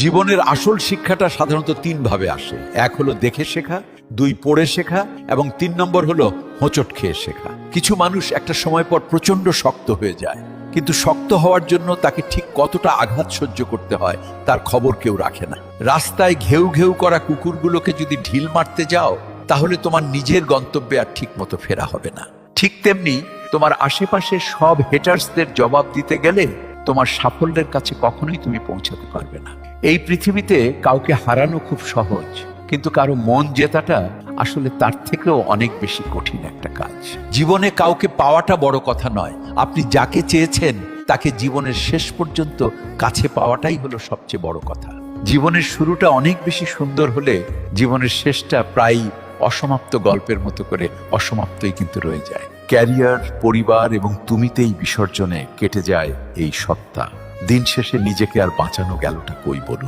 জীবনের আসল শিক্ষাটা সাধারণত তিন ভাবে আসে। এক হলো দেখে শেখা, দুই পড়ে শেখা, এবং তিন নম্বর হলো হোঁচট খেয়ে শেখা। কিছু মানুষ একটা সময় পর প্রচন্ড শক্ত হয়ে যায়, কিন্তু শক্ত হওয়ার জন্য তাকে ঠিক কতটা আঘাত সহ্য করতে হয় তার খবর কেউ রাখে না। রাস্তায় ঘেউ ঘেউ করা কুকুরগুলোকে যদি ঢিল মারতে যাও, তাহলে তোমার নিজের গন্তব্যে আর ঠিক মতো ফেরা হবে না। ঠিক তেমনি তোমার আশেপাশে সব হেটার্সদের জবাব দিতে গেলে তোমার সাফল্যের কাছে কখনোই তুমি পৌঁছাতে পারবে না। এই পৃথিবীতে কাউকে হারানো খুব সহজ, কিন্তু কারো মন জেতাটা আসলে তার থেকেও অনেক বেশি কঠিন একটা কাজ। জীবনে কাউকে পাওয়াটা বড় কথা নয়, আপনি যাকে চেয়েছেন তাকে জীবনের শেষ পর্যন্ত কাছে পাওয়াটাই হলো সবচেয়ে বড় কথা। জীবনের শুরুটা অনেক বেশি সুন্দর হলে জীবনের শেষটা প্রায় অসমাপ্ত গল্পের মতো করে অসমাপ্তই কিন্তু রয়ে যায়। ক্যারিয়ার, পরিবার এবং তুমিতেই বিসর্জনে কেটে যায় এই সত্তা। দিন শেষে নিজেকে আর বাঁচানো গেলটা কই বলুন।